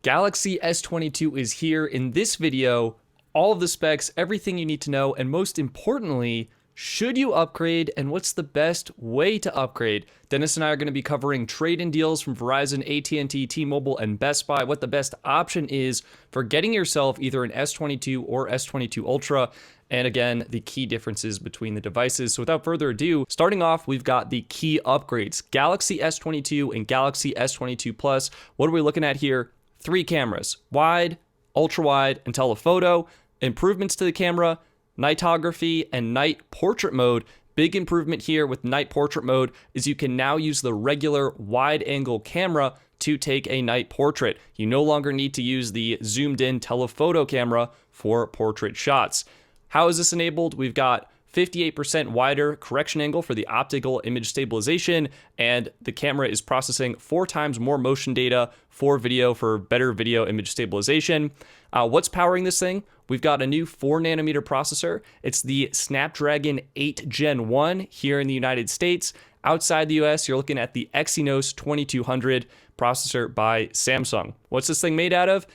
Galaxy S22 is here. In this video, all of the specs, everything you need to know, and most importantly, should you upgrade and what's the best way to upgrade? Dennis and I are going to be covering trade-in deals from Verizon, AT&T, T-Mobile, and Best Buy, what the best option is for getting yourself either an S22 or S22 Ultra, and again, the key differences between the devices. So without further ado, starting off, we've got the key upgrades. Galaxy S22 and Galaxy S22 Plus. What are we looking at here? 3 cameras, wide, ultra wide, and telephoto. Improvements to the camera, nightography, and night portrait mode. Big improvement here with night portrait mode is you can now use the regular wide angle camera to take a night portrait. You no longer need to use the zoomed in telephoto camera for portrait shots. How is this enabled? We've got 58% wider correction angle for the optical image stabilization, and the camera is processing 4 times more motion data for video for better video image stabilization. What's powering this thing? We've got a new 4nm processor. It's the Snapdragon 8 Gen 1 here in the United States. Outside the US, you're looking at the Exynos 2200 processor by Samsung. What's this thing made out of?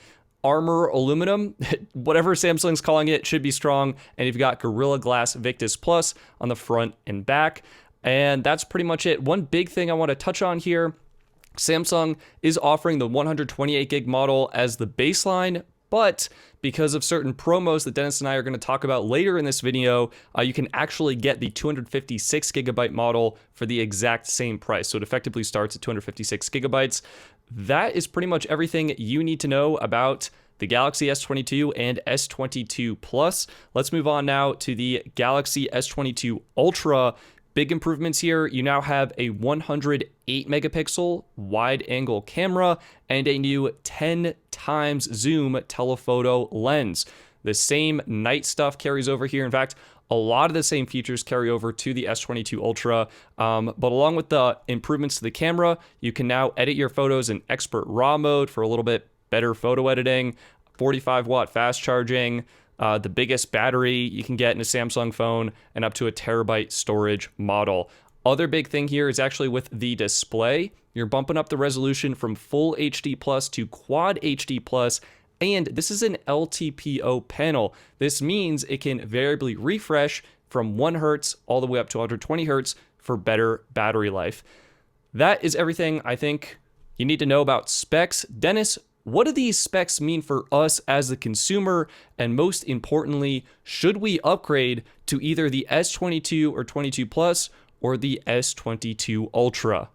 Armor aluminum, whatever Samsung's calling it, should be strong. And you've got Gorilla Glass Victus Plus on the front and back. And that's pretty much it. One big thing I want to touch on here, Samsung is offering the 128 gig model as the baseline, but because of certain promos that Dennis and I are going to talk about later in this video, you can actually get the 256 gigabyte model for the exact same price. So it effectively starts at 256 gigabytes. That is pretty much everything you need to know about the Galaxy S22 and S22 Plus. Let's move on now to the Galaxy S22 Ultra. Big improvements here. You now have a 108 megapixel wide angle camera and a new 10 times zoom telephoto lens. The same night stuff carries over here. In fact, a lot of the same features carry over to the S22 Ultra, but along with the improvements to the camera, you can now edit your photos in expert RAW mode for a little bit better photo editing, 45 watt fast charging, the biggest battery you can get in a Samsung phone, and up to a terabyte storage model. Other big thing here is actually with the display. You're bumping up the resolution from Full HD Plus to Quad HD Plus, and this is an LTPO panel. This means it can variably refresh from 1 Hz all the way up to 120 Hz for better battery life. That is everything I think you need to know about specs. Dennis, what do these specs mean for us as the consumer? And most importantly, should we upgrade to either the S22 or 22 Plus or the S22 Ultra?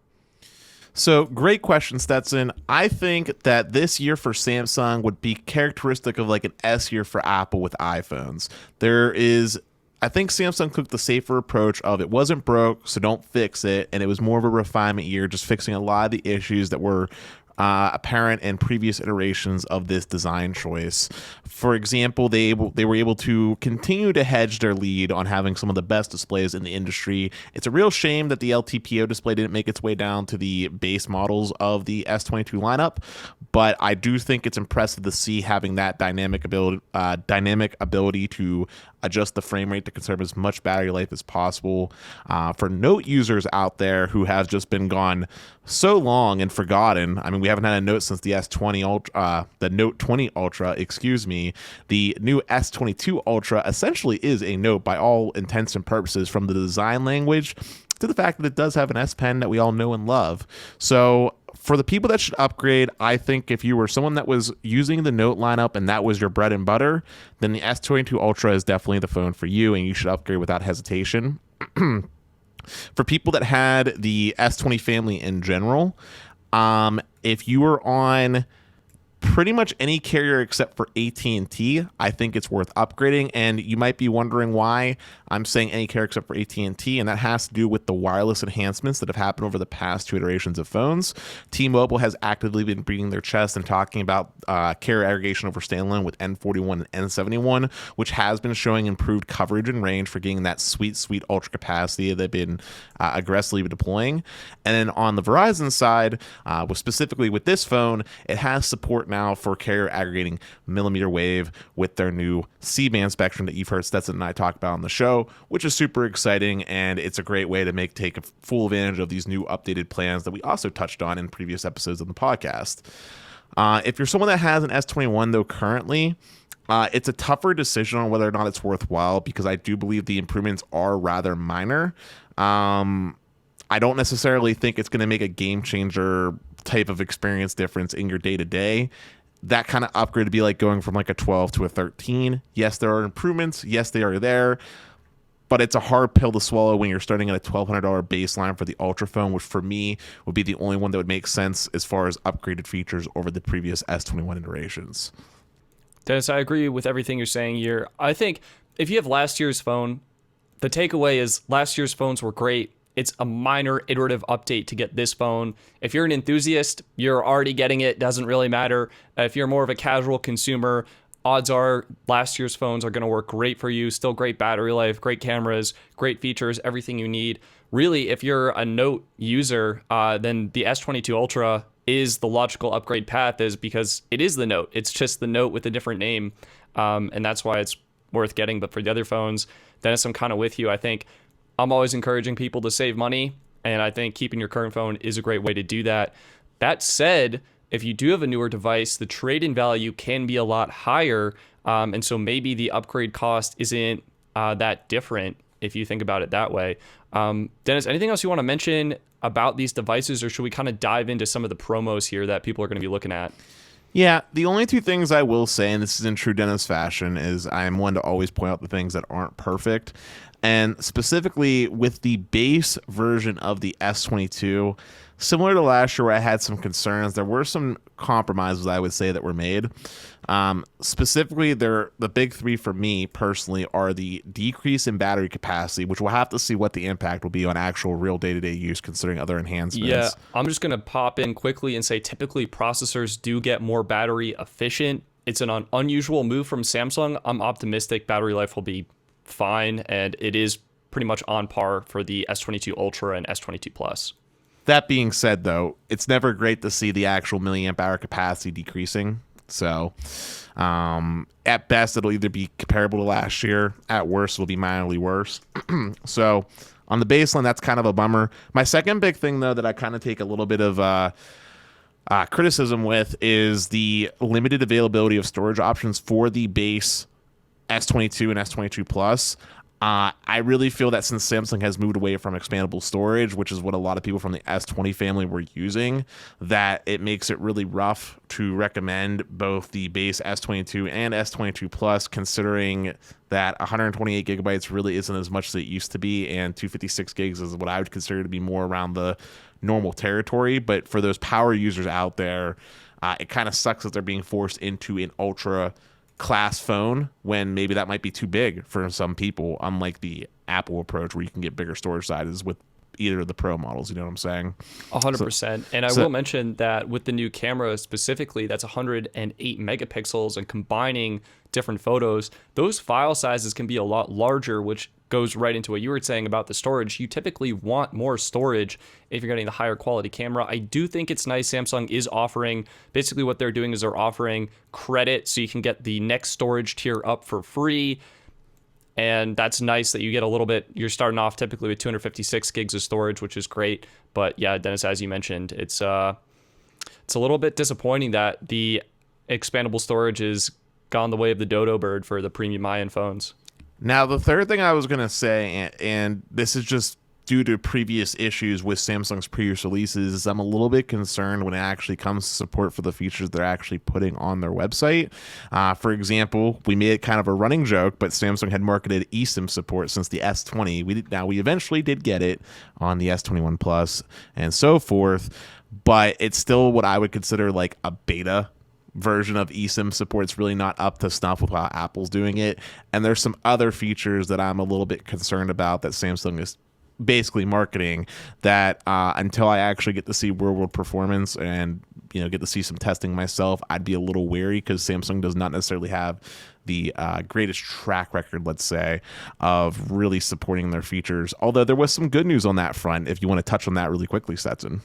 So, great question, Stetson. I think that this year for Samsung would be characteristic of like an S year for Apple with iPhones. I think Samsung took the safer approach of it wasn't broke, so don't fix it. And it was more of a refinement year, just fixing a lot of the issues that were apparent in previous iterations of this design choice. For example, they were able to continue to hedge their lead on having some of the best displays in the industry. It's a real shame that the LTPO display didn't make its way down to the base models of the S22 lineup, but I do think it's impressive to see having that dynamic ability to adjust the frame rate to conserve as much battery life as possible. For Note users out there who have just been gone so long and forgotten, I mean, we haven't had a Note since the S20 Ultra, the Note 20 Ultra, excuse me. The new S22 Ultra essentially is a Note by all intents and purposes, from the design language to the fact that it does have an S Pen that we all know and love. So for the people that should upgrade, I think if you were someone that was using the Note lineup and that was your bread and butter, then the S22 Ultra is definitely the phone for you, and you should upgrade without hesitation. For people that had the S20 family in general, if you were on pretty much any carrier except for AT&T, I think it's worth upgrading. And you might be wondering why I'm saying any carrier except for AT&T, and that has to do with the wireless enhancements that have happened over the past 2 iterations of phones. T-Mobile has actively been beating their chest and talking about carrier aggregation over standalone with N41 and N71, which has been showing improved coverage and range for getting that sweet ultra capacity that they've been aggressively deploying. And then on the Verizon side, specifically with this phone, it has support now for carrier aggregating millimeter wave with their new C-band spectrum that you've heard Stetson and I talk about on the show, which is super exciting, and it's a great way to take full advantage of these new updated plans that we also touched on in previous episodes of the podcast. If you're someone that has an S21 though currently, it's a tougher decision on whether or not it's worthwhile because I do believe the improvements are rather minor. I don't necessarily think it's going to make a game changer type of experience difference in your day to day. That kind of upgrade would be like going from like a 12 to a 13. Yes, there are improvements. Yes, they are there. But it's a hard pill to swallow when you're starting at a $1,200 baseline for the Ultra phone, which for me would be the only one that would make sense as far as upgraded features over the previous S21 iterations. Dennis, I agree with everything you're saying here. I think if you have last year's phone, the takeaway is last year's phones were great. It's a minor iterative update to get this phone. If you're an enthusiast, you're already getting it. Doesn't really matter. If you're more of a casual consumer, odds are last year's phones are going to work great for you. Still great battery life, great cameras, great features, everything you need. Really, if you're a Note user, then the S22 Ultra is the logical upgrade path, is because it is the Note. It's just the Note with a different name, and that's why it's worth getting. But for the other phones, Dennis, I'm kind of with you. I think I'm always encouraging people to save money, and I think keeping your current phone is a great way to do that. That said, if you do have a newer device, the trade-in value can be a lot higher, and so maybe the upgrade cost isn't that different if you think about it that way. Dennis, anything else you want to mention about these devices, or should we kind of dive into some of the promos here that people are going to be looking at? Yeah, the only two things I will say, and this is in true Dennis fashion, is I'm one to always point out the things that aren't perfect. And specifically with the base version of the S22, similar to last year where I had some concerns, there were some compromises, I would say, that were made. Specifically, the big three for me personally are the decrease in battery capacity, which we'll have to see what the impact will be on actual real day-to-day use considering other enhancements. Yeah, I'm just going to pop in quickly and say typically processors do get more battery efficient. It's an unusual move from Samsung. I'm optimistic battery life will be fine, and it is pretty much on par for the S22 Ultra and S22 Plus. That being said, though, it's never great to see the actual milliamp hour capacity decreasing. So at best, it'll either be comparable to last year. At worst, it'll be mildly worse. So on the baseline, that's kind of a bummer. My second big thing, though, that I kind of take a little bit of criticism with is the limited availability of storage options for the base S22 and S22 Plus. I really feel that since Samsung has moved away from expandable storage, which is what a lot of people from the S20 family were using, that it makes it really rough to recommend both the base S22 and S22 Plus, considering that 128 gigabytes really isn't as much as it used to be, and 256 gigs is what I would consider to be more around the normal territory. But for those power users out there, it kind of sucks that they're being forced into an ultra class phone when maybe that might be too big for some people, unlike the Apple approach where you can get bigger storage sizes with either of the Pro models. You know what I'm saying? 100%. And I will mention that with the new camera specifically, that's 108 megapixels, and combining different photos, those file sizes can be a lot larger, which goes right into what you were saying about the storage. You typically want more storage if you're getting the higher quality camera. I do think it's nice Samsung is offering, basically what they're doing is they're offering credit so you can get the next storage tier up for free. And that's nice that you get a little bit, you're starting off typically with 256 gigs of storage, which is great. But yeah, Dennis, as you mentioned, it's a little bit disappointing that the expandable storage has gone the way of the dodo bird for the premium high-end phones. Now, the third thing I was going to say, and this is just due to previous issues with Samsung's previous releases, is I'm a little bit concerned when it actually comes to support for the features they're actually putting on their website. For example, we made it kind of a running joke, but Samsung had marketed eSIM support since the S20. We eventually did get it on the S21 Plus and so forth, but it's still what I would consider like a beta version of eSIM support. It's really not up to snuff with how Apple's doing it, and there's some other features that I'm a little bit concerned about that Samsung is basically marketing that until I actually get to see real world performance and get to see some testing myself, I'd be a little wary, because Samsung does not necessarily have the greatest track record, let's say, of really supporting their features, although there was some good news on that front if you want to touch on that really quickly, Stetson.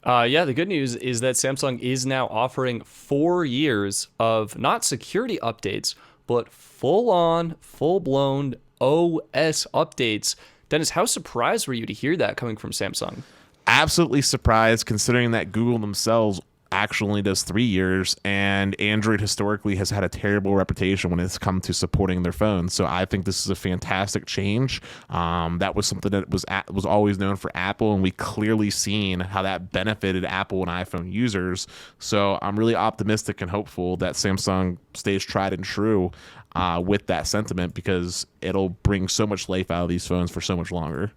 Yeah, the good news is that Samsung is now offering 4 years of not security updates, but full-on, full-blown OS updates. Dennis, how surprised were you to hear that coming from Samsung? Absolutely surprised, considering that Google themselves actually only does 3 years, and Android historically has had a terrible reputation when it's come to supporting their phones. So I think this is a fantastic change. That was something that was always known for Apple, and we clearly seen how that benefited Apple and iPhone users. So I'm really optimistic and hopeful that Samsung stays tried and true with that sentiment, because it'll bring so much life out of these phones for so much longer.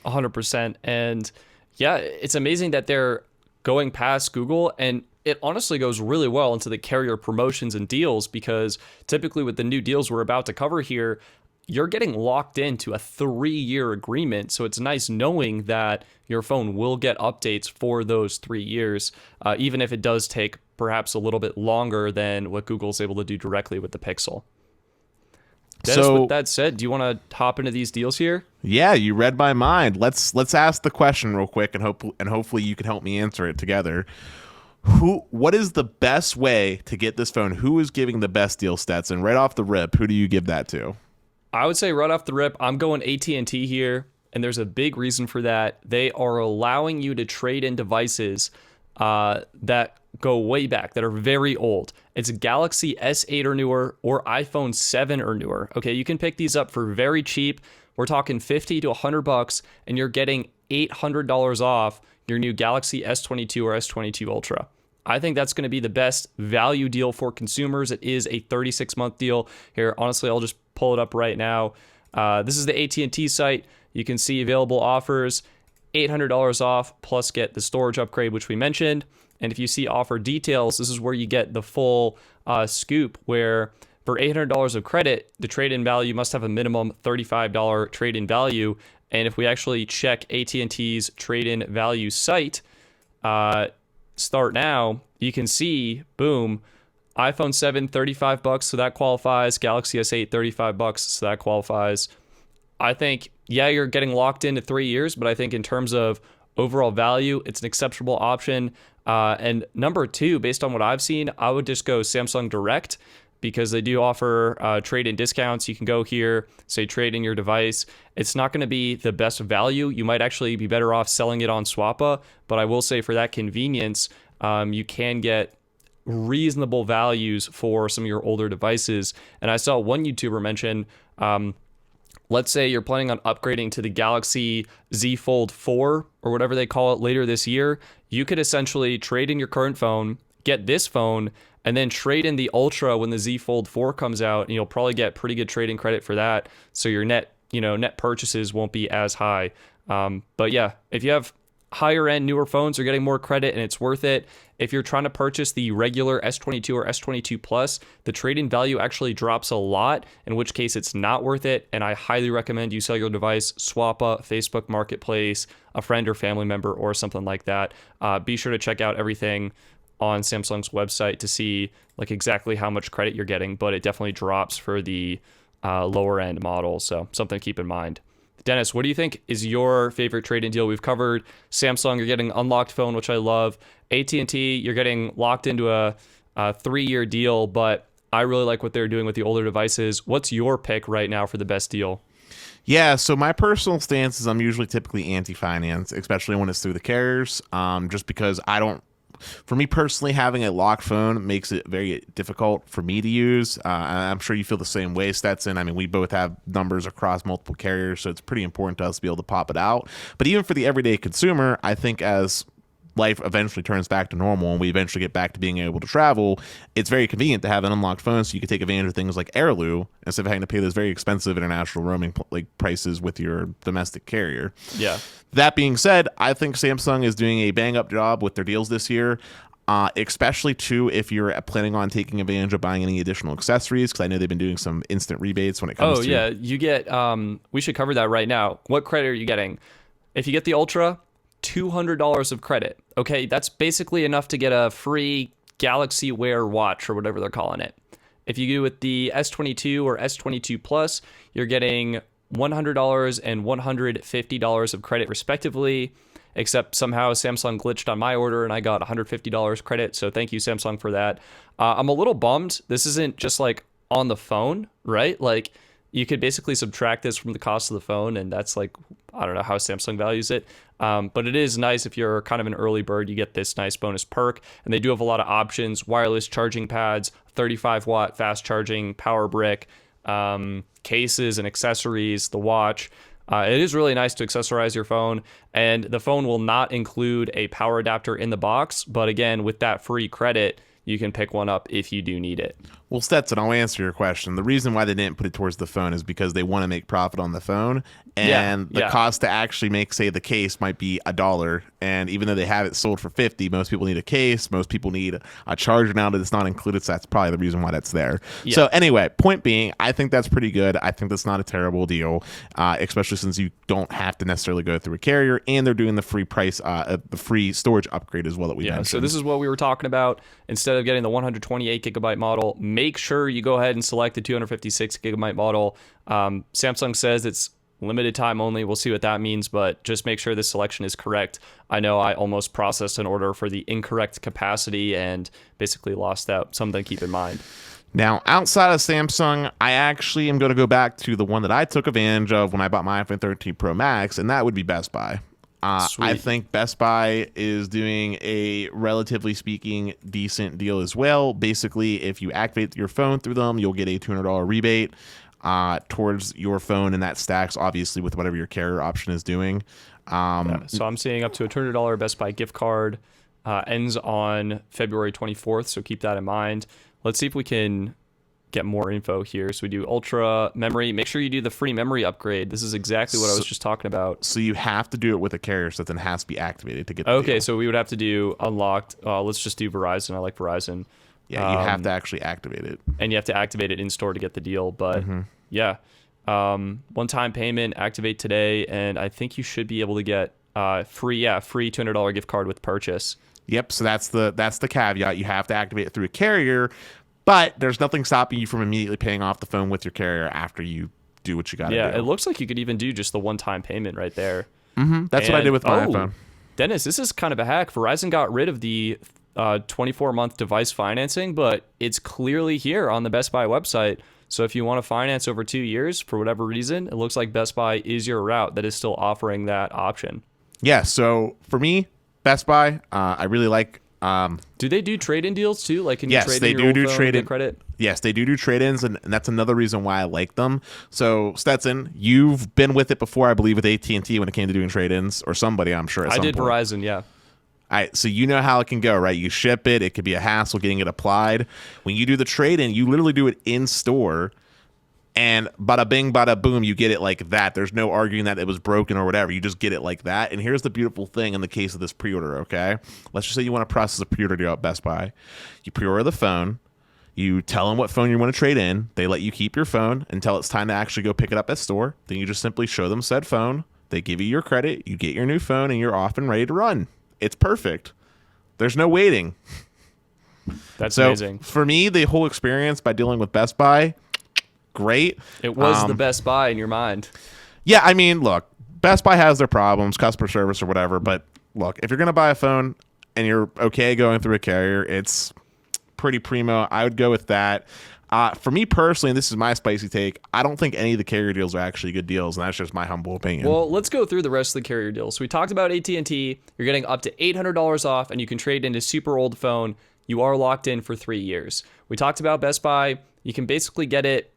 100%. And yeah, it's amazing that they're going past Google, and it honestly goes really well into the carrier promotions and deals, because typically with the new deals we're about to cover here, you're getting locked into a 3-year agreement. So it's nice knowing that your phone will get updates for those 3 years, even if it does take perhaps a little bit longer than what Google's able to do directly with the Pixel. Dennis, with that said, do you want to hop into these deals here? Yeah, you read my mind. Let's ask the question real quick, and hopefully you can help me answer it together. What is the best way to get this phone? Who is giving the best deal, Stetson? Right off the rip, who do you give that to? I would say right off the rip, I'm going AT&T here, and there's a big reason for that. They are allowing you to trade in devices that go way back, that are very old. It's a Galaxy S8 or newer, or iPhone 7 or newer. Okay, you can pick these up for very cheap. We're talking $50 to $100, and you're getting $800 off your new Galaxy S22 or S22 Ultra. I think that's going to be the best value deal for consumers. It is a 36-month deal. Here, honestly, I'll just pull it up right now. This is the AT&T site. You can see available offers, $800 off, plus get the storage upgrade, which we mentioned. And if you see offer details, this is where you get the full scoop, where for $800 of credit, the trade-in value must have a minimum $35 trade-in value. And if we actually check AT&T's trade-in value site, start now, you can see, boom, iPhone 7, $35, so that qualifies. Galaxy S8, $35, so that qualifies. I think, yeah, you're getting locked into 3 years, but I think in terms of overall value, it's an acceptable option. And number two, based on what I've seen, I would just go Samsung Direct, because they do offer trade-in discounts. You can go here, say trade in your device. It's not going to be the best value. You might actually be better off selling it on Swappa, but I will say for that convenience, you can get reasonable values for some of your older devices. And I saw one YouTuber mention, let's say you're planning on upgrading to the Galaxy Z Fold 4 or whatever they call it later this year. You could essentially trade in your current phone, get this phone, and then trade in the Ultra when the Z Fold 4 comes out, and you'll probably get pretty good trading credit for that. So your net purchases won't be as high. But yeah, if you have higher end, newer phones, you're getting more credit and it's worth it. If you're trying to purchase the regular S22 or S22 Plus, the trade-in value actually drops a lot, in which case it's not worth it. And I highly recommend you sell your device, Swappa, Facebook Marketplace, a friend or family member, or something like that. Be sure to check out everything on Samsung's website to see like exactly how much credit you're getting, but it definitely drops for the lower end models. So something to keep in mind. Dennis, what do you think is your favorite trade-in deal? We've covered Samsung, you're getting unlocked phone, which I love. AT&T, you're getting locked into a 3-year deal, but I really like what they're doing with the older devices. What's your pick right now for the best deal? Yeah, so my personal stance is I'm usually typically anti-finance, especially when it's through the carriers, just because for me personally, having a locked phone makes it very difficult for me to use. I'm sure you feel the same way, Stetson. I mean, we both have numbers across multiple carriers, so it's pretty important to us to be able to pop it out. But even for the everyday consumer, I think as life eventually turns back to normal and we eventually get back to being able to travel, it's very convenient to have an unlocked phone so you can take advantage of things like Airlu instead of having to pay those very expensive international roaming prices with your domestic carrier. Yeah. That being said, I think Samsung is doing a bang-up job with their deals this year, especially too if you're planning on taking advantage of buying any additional accessories, because I know they've been doing some instant rebates when it comes to... Oh, yeah. You get... we should cover that right now. What credit are you getting? If you get the Ultra, $200 of credit. Okay, that's basically enough to get a free Galaxy Wear watch or whatever they're calling it. If you go with the S22 or S22 Plus, you're getting $100 and $150 of credit respectively, except somehow Samsung glitched on my order and I got $150 credit, so thank you, Samsung, for that. I'm a little bummed. This isn't just like on the phone, right? Like you could basically subtract this from the cost of the phone, and that's like, I don't know how Samsung values it. But it is nice if you're kind of an early bird, you get this nice bonus perk. And they do have a lot of options: wireless charging pads, 35-watt fast charging power brick, cases and accessories, the watch. It is really nice to accessorize your phone, and the phone will not include a power adapter in the box. But again, with that free credit, you can pick one up if you do need it. Well, Stetson, I'll answer your question. The reason why they didn't put it towards the phone is because they want to make profit on the phone, and the cost to actually make, say, the case might be $1. And even though they have it sold for $50, most people need a case. Most people need a charger now that it's not included, so that's probably the reason why that's there. Yeah. So anyway, point being, I think that's pretty good. I think that's not a terrible deal, especially since you don't have to necessarily go through a carrier, and they're doing the free price, the free storage upgrade as well that we mentioned. So this is what we were talking about. Instead of getting the 128 gigabyte model, make sure you go ahead and select the 256 gigabyte model. Samsung says it's limited time only. We'll see what that means, but just make sure this selection is correct. I know I almost processed an order for the incorrect capacity and basically lost out. Something to keep in mind. Now, outside of Samsung, I actually am going to go back to the one that I took advantage of when I bought my iPhone 13 Pro Max, and that would be Best Buy. I think Best Buy is doing a, relatively speaking, decent deal as well. Basically, if you activate your phone through them, you'll get a $200 rebate towards your phone, and that stacks, obviously, with whatever your carrier option is doing. So I'm seeing up to a $200 Best Buy gift card. Ends on February 24th, so keep that in mind. Let's see if we can get more info here. So we do ultra memory. Make sure you do the free memory upgrade. This is exactly what I was just talking about. So you have to do it with a carrier, so then it has to be activated to get the Okay, deal. So we would have to do unlocked. Let's just do Verizon. I like Verizon. Yeah, you have to actually activate it. And you have to activate it in store to get the deal. But yeah, one-time payment, activate today, and I think you should be able to get free $200 gift card with purchase. Yep, so that's the caveat. You have to activate it through a carrier, but there's nothing stopping you from immediately paying off the phone with your carrier after you do what you got to do. Yeah, it looks like you could even do just the one-time payment right there. That's what I did with my iPhone. Dennis, this is kind of a hack. Verizon got rid of the 24-month device financing, but it's clearly here on the Best Buy website. So if you want to finance over 2 years for whatever reason, it looks like Best Buy is your route that is still offering that option. Yeah, so for me, Best Buy, I really like. Do they do trade-in deals too? Like, can you yes, trade they in your do old phone trade-in and get credit? Yes, they do trade-ins, and that's another reason why I like them. So Stetson, you've been with it before, I believe, with AT&T when it came to doing trade-ins, or somebody, I'm sure. At some I did point. Verizon, yeah. All right, so you know how it can go, right? You ship it. It could be a hassle getting it applied. When you do the trade-in, you literally do it in store, and bada bing, bada boom, you get it like that. There's no arguing that it was broken or whatever. You just get it like that. And here's the beautiful thing in the case of this pre-order, okay? Let's just say you want to process a pre-order deal at Best Buy. You pre-order the phone. You tell them what phone you want to trade in. They let you keep your phone until it's time to actually go pick it up at store. Then you just simply show them said phone. They give you your credit. You get your new phone, and you're off and ready to run. It's perfect. There's no waiting. That's amazing. For me, the whole experience by dealing with Best Buy, great. It was the Best Buy in your mind. Yeah, I mean, look, Best Buy has their problems, customer service or whatever, but look, if you're going to buy a phone and you're okay going through a carrier, it's pretty primo. I would go with that. For me personally, and this is my spicy take, I don't think any of the carrier deals are actually good deals, and that's just my humble opinion. Well, let's go through the rest of the carrier deals. So we talked about AT&T. You're getting up to $800 off, and you can trade in a super old phone. You are locked in for 3 years. We talked about Best Buy. You can basically get it.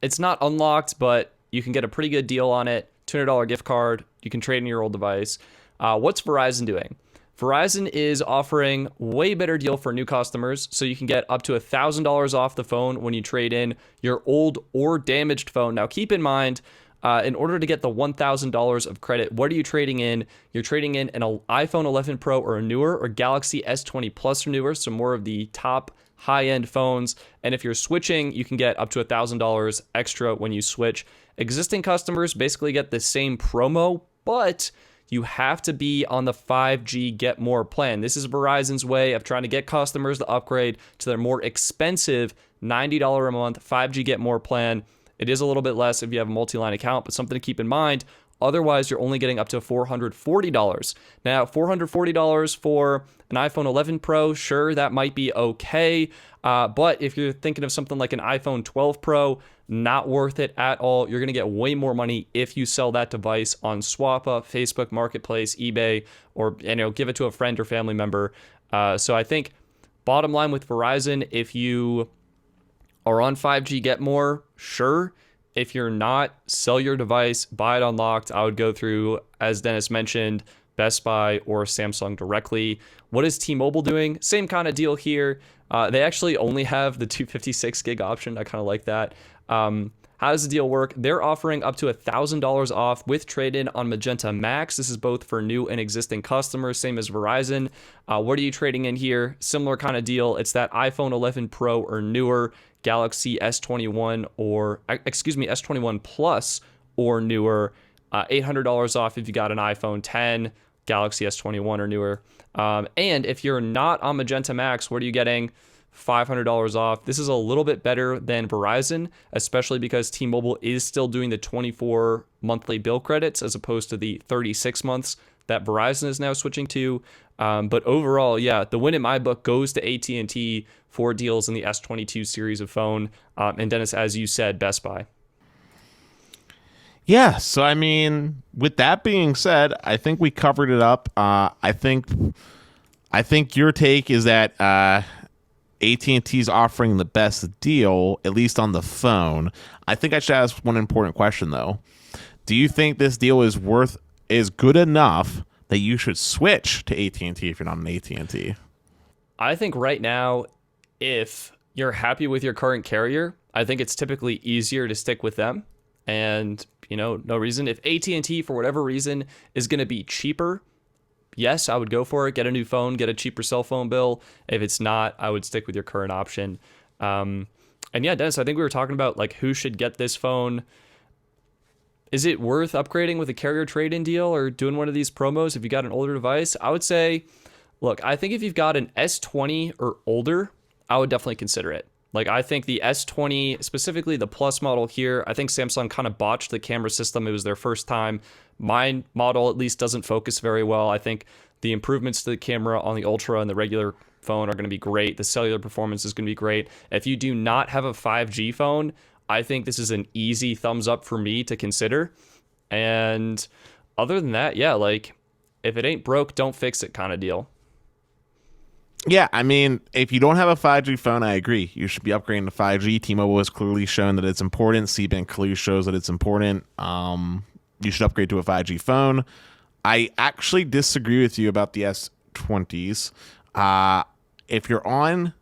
It's not unlocked, but you can get a pretty good deal on it. $200 gift card. You can trade in your old device. What's Verizon doing? Verizon is offering way better deal for new customers, so you can get up to $1,000 off the phone when you trade in your old or damaged phone. Now, keep in mind, in order to get the $1,000 of credit, what are you trading in? You're trading in an iPhone 11 Pro or newer, or Galaxy S20 Plus or newer, so more of the top high-end phones. And if you're switching, you can get up to $1,000 extra when you switch. Existing customers basically get the same promo, but you have to be on the 5G Get More plan. This is Verizon's way of trying to get customers to upgrade to their more expensive $90 a month 5G Get More plan. It is a little bit less if you have a multi-line account, but something to keep in mind, Otherwise, you're only getting up to $440. Now, $440 for an iPhone 11 Pro, sure, that might be okay. But if you're thinking of something like an iPhone 12 Pro, not worth it at all. You're going to get way more money if you sell that device on SwapUp, Facebook Marketplace, eBay, or give it to a friend or family member. So I think bottom line with Verizon, if you are on 5G, get more, sure. If you're not, sell your device, buy it unlocked. I would go through, as Dennis mentioned, Best Buy or Samsung directly. What is T-Mobile doing? Same kind of deal here. They actually only have the 256 gig option. I kind of like that. How does the deal work? They're offering up to $1,000 off with trade-in on Magenta Max. This is both for new and existing customers, same as Verizon. What are you trading in here? Similar kind of deal. It's that iPhone 11 Pro or newer, Galaxy S21 S21 Plus or newer. $800 off if you got an iPhone 10, Galaxy S21 or newer. And if you're not on Magenta Max, what are you getting? $500 off. This is a little bit better than Verizon, especially because T-Mobile is still doing the 24 monthly bill credits as opposed to the 36 months that Verizon is now switching to. But overall, yeah, the win in my book goes to AT&T for deals in the S22 series of phone. And Dennis, as you said, Best Buy. Yeah, so I mean, with that being said, I think we covered it up. I think your take is that AT&T is offering the best deal, at least on the phone. I think I should ask one important question though. Do you think this deal is good enough that you should switch to AT&T if you're not an AT&T? I think right now, if you're happy with your current carrier, I think it's typically easier to stick with them. And, no reason. If AT&T, for whatever reason, is going to be cheaper, yes, I would go for it. Get a new phone, get a cheaper cell phone bill. If it's not, I would stick with your current option. And yeah, Dennis, I think we were talking about like who should get this phone. Is it worth upgrading with a carrier trade-in deal or doing one of these promos if you got an older device? I would say, look, I think if you've got an S20 or older, I would definitely consider it. Like, I think the S20, specifically the Plus model here, I think Samsung kind of botched the camera system. It was their first time. My model at least doesn't focus very well. I think the improvements to the camera on the Ultra and the regular phone are going to be great. The cellular performance is going to be great. If you do not have a 5G phone, I think this is an easy thumbs up for me to consider. And other than that, yeah, like, if it ain't broke, don't fix it kind of deal. Yeah, I mean, if you don't have a 5G phone, I agree. You should be upgrading to 5G. T-Mobile has clearly shown that it's important. C-Band clearly shows that it's important. You should upgrade to a 5G phone. I actually disagree with you about the S20s. If you're on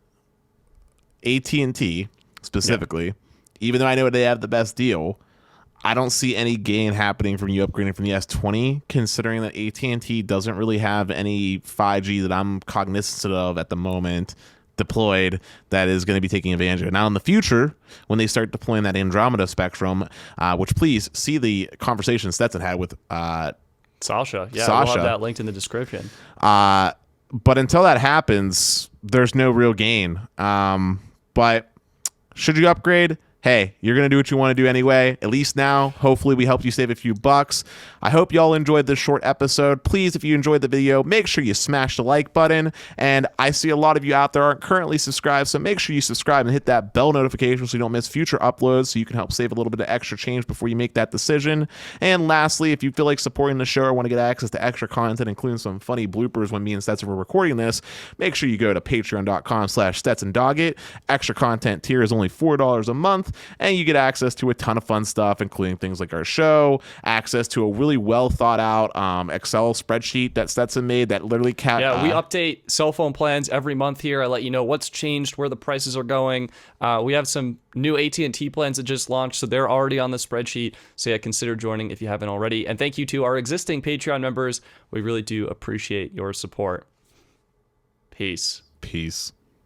AT&T specifically, even though I know they have the best deal, I don't see any gain happening from you upgrading from the S20, considering that AT&T doesn't really have any 5G that I'm cognizant of at the moment deployed that is going to be taking advantage of it. Now, in the future, when they start deploying that Andromeda spectrum, which please see the conversation Stetson had with Sasha. Yeah, Sasha. We'll have that linked in the description. But until that happens, there's no real gain. But should you upgrade? Hey, you're going to do what you want to do anyway. At least now, hopefully we helped you save a few bucks. I hope y'all enjoyed this short episode. Please, if you enjoyed the video, make sure you smash the like button. And I see a lot of you out there aren't currently subscribed, so make sure you subscribe and hit that bell notification so you don't miss future uploads, so you can help save a little bit of extra change before you make that decision. And lastly, if you feel like supporting the show or want to get access to extra content, including some funny bloopers when me and Stetson were recording this, make sure you go to patreon.com/StetsonDoggett. Extra content tier is only $4 a month. And you get access to a ton of fun stuff, including things like our show, access to a really well thought out Excel spreadsheet that Stetson made that literally we update cell phone plans every month here. I let you know what's changed, where the prices are going. We have some new AT&T plans that just launched, so they're already on the spreadsheet. So yeah, consider joining if you haven't already. And thank you to our existing Patreon members. We really do appreciate your support. Peace. Peace.